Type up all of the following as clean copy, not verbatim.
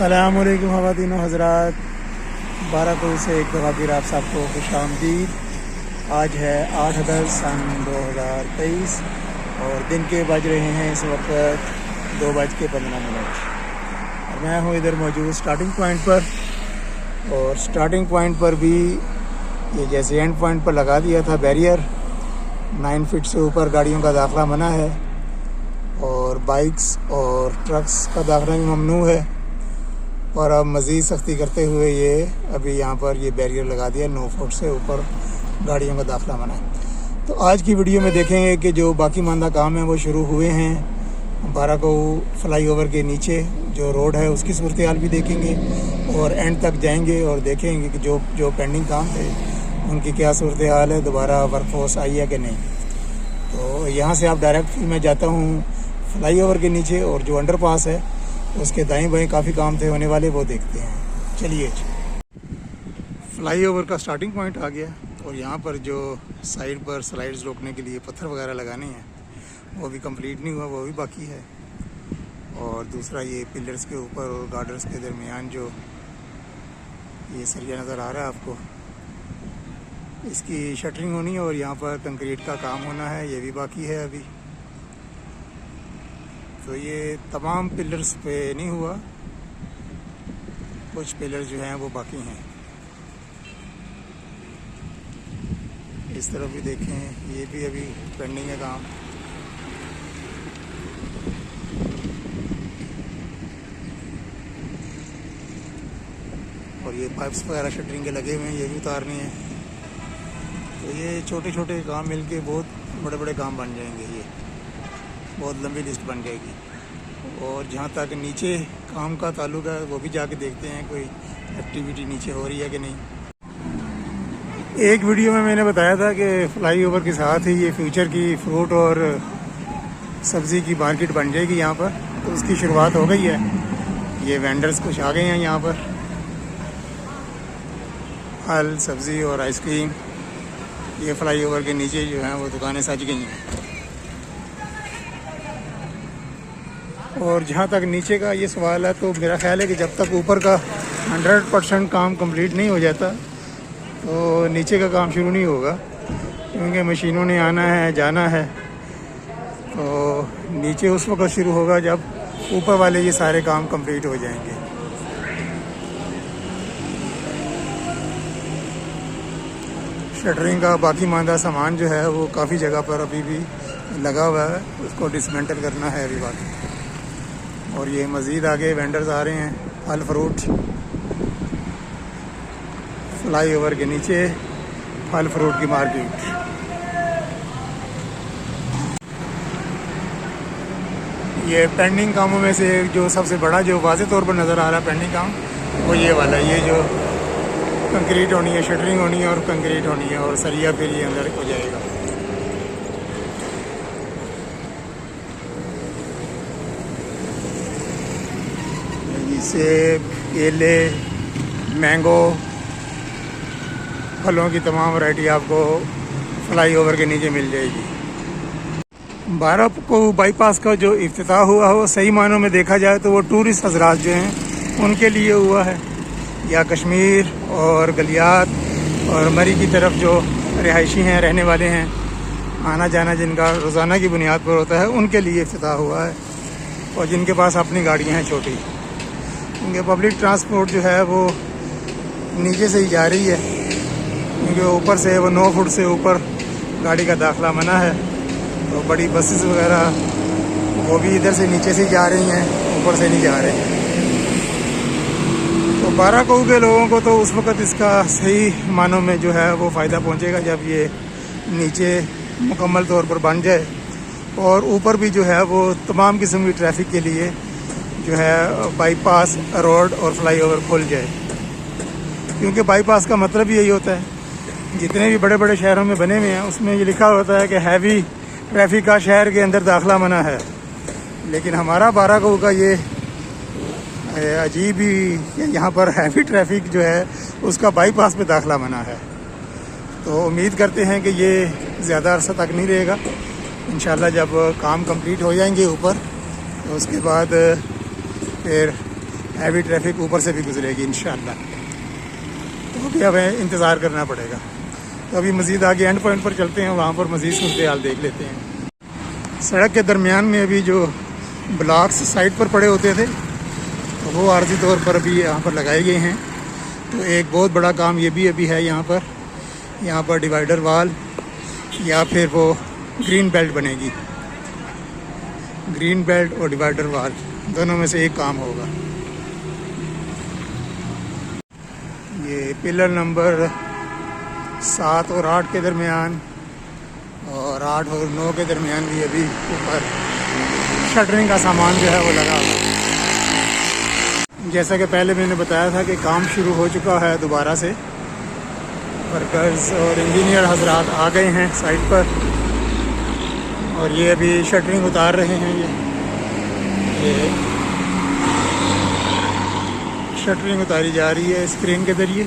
अस्सलामुअलैकुम ख़वातीन हज़रात, बाराकोट से एक दफ़ा फिर आप सबको खुशामदीद। आज है 8 अगस्त सन 2023 और दिन के बज रहे हैं इस वक्त 2:15। और मैं हूँ इधर मौजूद स्टार्टिंग पॉइंट पर। और स्टार्टिंग पॉइंट पर भी ये जैसे एंड पॉइंट पर लगा दिया था बैरियर, 9 फीट से ऊपर गाड़ियों का दाखिला मना है और बाइक्स और ट्रक्स का दाखिला भी ममनू है। और अब मज़ीद सख्ती करते हुए ये अभी यहाँ पर ये बैरियर लगा दिया, 9 फुट से ऊपर गाड़ियों का दाखिला मना है। तो आज की वीडियो में देखेंगे कि जो बाकी मानदा काम है वो शुरू हुए हैं। बाराकोट फ्लाईओवर के नीचे जो रोड है उसकी सूरत हाल भी देखेंगे और एंड तक जाएंगे और देखेंगे कि जो पेंडिंग काम थे उनकी क्या सूरत हाल है, दोबारा वर्कफोर्स आई है कि नहीं। तो यहाँ से आप डायरेक्ट मैं जाता हूँ फ्लाईओवर के नीचे और जो अंडरपास है उसके दाएं बाएं काफ़ी काम थे होने वाले, वो देखते हैं। चलिए, फ्लाईओवर का स्टार्टिंग पॉइंट आ गया और यहाँ पर जो साइड पर स्लाइड्स रोकने के लिए पत्थर वगैरह लगाने हैं वो भी कंप्लीट नहीं हुआ, वो भी बाकी है। और दूसरा ये पिलर्स के ऊपर और गार्डर्स के दरमियान जो ये सरिया नज़र आ रहा है आपको, इसकी शटरिंग होनी है और यहाँ पर कंक्रीट का काम होना है, ये भी बाकी है अभी। तो ये तमाम पिलर्स पे नहीं हुआ, कुछ पिलर जो हैं वो बाकी हैं। इस तरफ भी देखें, ये भी अभी पेंडिंग है काम। और ये पाइप्स वगैरह शटरिंग के लगे हुए हैं, ये भी उतारनी है। तो ये छोटे छोटे काम मिलके बहुत बड़े बड़े काम बन जाएंगे, ये बहुत लंबी लिस्ट बन जाएगी। और जहाँ तक नीचे काम का ताल्लुक है वो भी जाके देखते हैं कोई एक्टिविटी नीचे हो रही है कि नहीं। एक वीडियो में मैंने बताया था कि फ्लाईओवर के साथ ही ये फ्यूचर की फ्रूट और सब्ज़ी की मार्केट बन जाएगी यहाँ पर, तो उसकी शुरुआत हो गई है। ये वेंडर्स कुछ आ गए हैं यहाँ पर, फल सब्ज़ी और आइसक्रीम। ये फ्लाईओवर के नीचे जो है वो दुकानें सज गई हैं। और जहाँ तक नीचे का ये सवाल है, तो मेरा ख्याल है कि जब तक ऊपर का 100% काम कंप्लीट नहीं हो जाता तो नीचे का काम शुरू नहीं होगा, क्योंकि मशीनों ने आना है जाना है। तो नीचे उस वक्त शुरू होगा जब ऊपर वाले ये सारे काम कंप्लीट हो जाएंगे। शटरिंग का बाकी मांदा सामान जो है वो काफ़ी जगह पर अभी भी लगा हुआ है, उसको डिसमेंटल करना है अभी बाकी। और ये मज़ीद आगे वेंडर्स आ रहे हैं, फल फ्रूट। फ्लाईओवर के नीचे फल फ्रूट की मार्केट। ये पेंडिंग कामों में से जो सबसे बड़ा जो वाज़े तौर पर नज़र आ रहा है पेंडिंग काम, वो ये वाला, ये जो कंक्रीट होनी है, शटरिंग होनी है और कंक्रीट होनी है और सरिया फिर ये अंदर हो जाएगा। सेब, केले, मैंगो, फलों की तमाम वैरायटी आपको फ्लाईओवर के नीचे मिल जाएगी। बाराकोट बाईपास का जो इफ्तिताह हुआ हो, सही मानों में देखा जाए तो वो टूरिस्ट हजरात जो हैं उनके लिए हुआ है, या कश्मीर और गलियात और मरी की तरफ जो रिहायशी हैं, रहने वाले हैं, आना जाना जिनका रोज़ाना की बुनियाद पर होता है, उनके लिए इफ्तिताह हुआ है। और जिनके पास अपनी गाड़ियाँ हैं छोटी, क्योंकि पब्लिक ट्रांसपोर्ट जो है वो नीचे से ही जा रही है, क्योंकि ऊपर से वो 9 फुट से ऊपर गाड़ी का दाखिला मना है। तो बड़ी बसेस वगैरह वो भी इधर से नीचे से जा रही हैं, ऊपर से नहीं जा रहे हैं। तो बाराकोट के लोगों को तो उस वक़्त इसका सही मानों में जो है वो फ़ायदा पहुंचेगा जब ये नीचे मुकम्मल तौर पर बन जाए और ऊपर भी जो है वो तमाम किस्म की ट्रैफिक के लिए जो है बाईपास रोड और फ्लाईओवर खुल जाए। क्योंकि बाईपास का मतलब यही होता है, जितने भी बड़े बड़े शहरों में बने हुए हैं उसमें ये लिखा होता है कि हैवी ट्रैफिक का शहर के अंदर दाखिला मना है। लेकिन हमारा बाराकोट का ये अजीब ही, यहाँ पर हैवी ट्रैफिक जो है उसका बाईपास पे दाखिला मना है। तो उम्मीद करते हैं कि ये ज़्यादा अरसा तक नहीं रहेगा। इंशाल्लाह जब काम कंप्लीट हो जाएंगे ऊपर, तो उसके बाद फिर हैवी ट्रैफिक ऊपर से भी गुजरेगी इंशाअल्लाह। तो अभी हमें इंतज़ार करना पड़ेगा। तो अभी मज़ीद आगे एंड पॉइंट पर चलते हैं, वहाँ पर मज़ीद सूरत हाल देख लेते हैं। सड़क के दरमियान में अभी जो ब्लॉक्स साइड पर पड़े होते थे तो वो आर्जी तौर पर अभी यहाँ पर लगाए गए हैं। तो एक बहुत बड़ा काम ये भी अभी है यहाँ पर डिवाइडर वाल या फिर वो ग्रीन बेल्ट बनेगी। ग्रीन बेल्ट और डिवाइडर वाल दोनों में से एक काम होगा। ये पिलर नंबर 7 और 8 के दरमियान और 8 और 9 के दरमियान भी अभी ऊपर शटरिंग का सामान जो है वो लगा हुआ है। जैसा कि पहले मैंने बताया था कि काम शुरू हो चुका है दोबारा से। वर्कर्स और इंजीनियर हजरात आ गए हैं साइट पर और ये अभी शटरिंग उतार रहे हैं। ये शटरिंग उतारी जा रही है स्क्रीन के ज़रिए।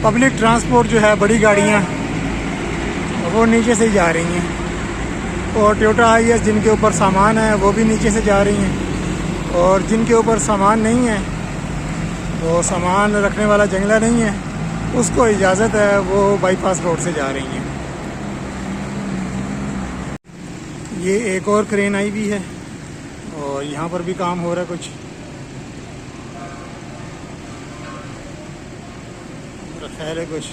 पब्लिक ट्रांसपोर्ट जो है, बड़ी गाड़ियाँ वो नीचे से जा रही हैं और टोयोटा IS जिनके ऊपर सामान है वो भी नीचे से जा रही हैं और जिनके ऊपर सामान नहीं है, वो सामान रखने वाला जंगला नहीं है, उसको इजाज़त है, वो बाईपास रोड से जा रही हैं। ये एक और क्रेन आई भी है और यहाँ पर भी काम हो रहा है कुछ। खैर है कुछ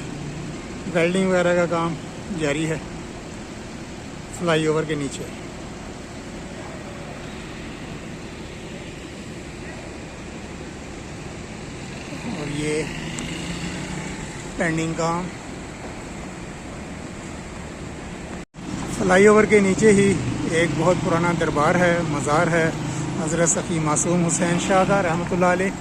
वेल्डिंग वगैरह का काम जारी है फ्लाईओवर के नीचे। और ये पेंडिंग काम। फ्लाईओवर के नीचे ही एक बहुत पुराना दरबार है, मज़ार है हज़रत सफ़ी मासूम हुसैन शाह का रहमतुल्लाह अलैह।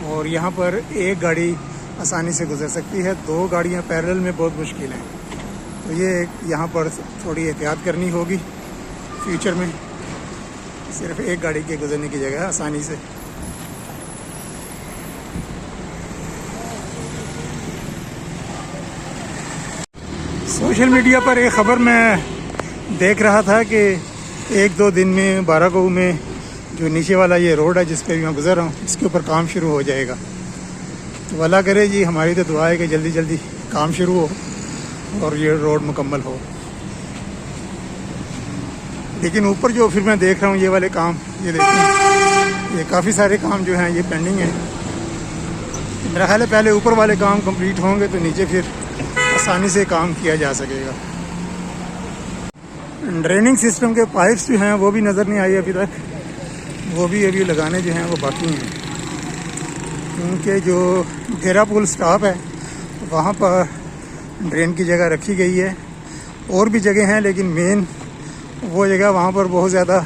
और यहाँ पर एक गाड़ी आसानी से गुजर सकती है, 2 गाड़ियाँ पैरेलल में बहुत मुश्किल हैं। तो ये यहाँ पर थोड़ी एहतियात करनी होगी फ्यूचर में, सिर्फ एक गाड़ी के गुजरने की जगह आसानी से। सोशल मीडिया पर एक ख़बर मैं देख रहा था कि 1-2 दिन में बारागऊ में जो नीचे वाला ये रोड है जिस पे मैं गुजर रहा हूँ, इसके ऊपर काम शुरू हो जाएगा। तो अल्लाह करे जी, हमारी तो दुआ है कि जल्दी जल्दी काम शुरू हो और ये रोड मुकम्मल हो। लेकिन ऊपर जो फिर मैं देख रहा हूँ ये वाले काम, ये देखें, ये काफ़ी सारे काम जो हैं ये पेंडिंग हैं। मेरा ख्याल है पहले ऊपर वाले काम कंप्लीट होंगे तो नीचे फिर आसानी से काम किया जा सकेगा। ड्रेनिंग सिस्टम के पाइप्स जो हैं वो भी नज़र नहीं आई अभी तक, वो भी अभी लगाने जो हैं वो बाकी हैं। क्योंकि जो घेरा पुल स्टॉप है वहाँ पर ड्रेन की जगह रखी गई है, और भी जगह हैं लेकिन मेन वो जगह वहाँ पर बहुत ज़्यादा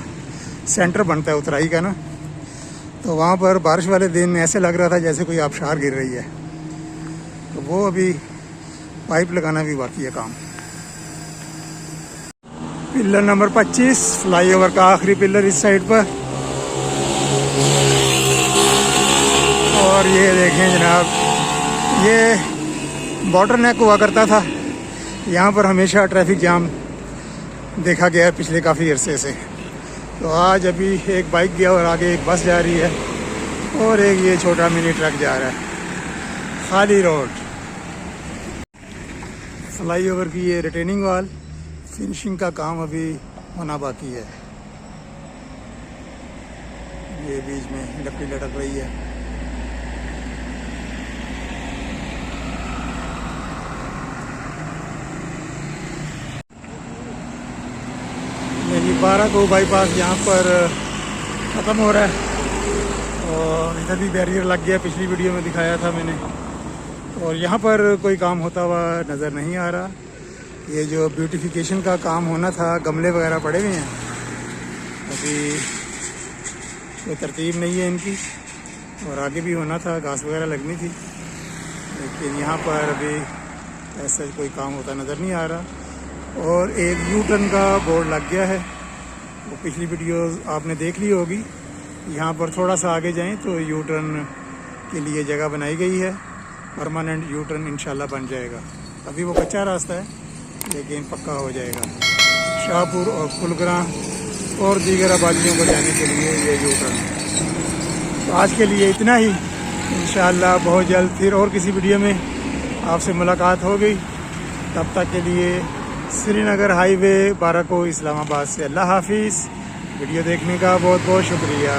सेंटर बनता है उतराई का ना, तो वहाँ पर बारिश वाले दिन में ऐसे लग रहा था जैसे कोई आबशार गिर रही है। तो वो अभी पाइप लगाना भी बाकी है काम। पिलर नंबर 25 फ्लाईओवर का आखिरी पिलर इस साइड पर। और ये देखें जनाब, ये बॉर्डर नेक हुआ करता था, यहाँ पर हमेशा ट्रैफिक जाम देखा गया है पिछले काफ़ी अरसे से। तो आज अभी एक बाइक गया और आगे एक बस जा रही है और एक ये छोटा मिनी ट्रक जा रहा है। खाली रोड। फ्लाईओवर की ये रिटेनिंग वाल फिनिशिंग का काम अभी होना बाकी है। ये बीच में लकड़ी लटक रही है। मेरी बारागऊ बाईपास यहाँ पर ख़त्म हो रहा है और इधर भी बैरियर लग गया, पिछली वीडियो में दिखाया था मैंने। और यहाँ पर कोई काम होता हुआ नज़र नहीं आ रहा। ये जो ब्यूटिफिकेशन का काम होना था, गमले वगैरह पड़े हुए हैं, अभी कोई तरतीब नहीं है इनकी, और आगे भी होना था, घास वगैरह लगनी थी, लेकिन यहाँ पर अभी ऐसा कोई काम होता नज़र नहीं आ रहा। और एक यू टर्न का बोर्ड लग गया है, वो पिछली वीडियो आपने देख ली होगी। यहाँ पर थोड़ा सा आगे जाएं तो यू टर्न के लिए जगह बनाई गई है, परमानेंट यू टर्न इंशाल्लाह बन जाएगा। अभी वो कच्चा रास्ता है लेकिन पक्का हो जाएगा। शाहपुर और कुलग्रां और दीगर आबादियों को जाने के लिए ये यू टर्न। तो आज के लिए इतना ही, इंशाअल्लाह बहुत जल्द फिर और किसी वीडियो में आपसे मुलाकात होगी। तब तक के लिए श्रीनगर हाईवे बाराको इस्लामाबाद से अल्लाह हाफिज़। वीडियो देखने का बहुत बहुत शुक्रिया।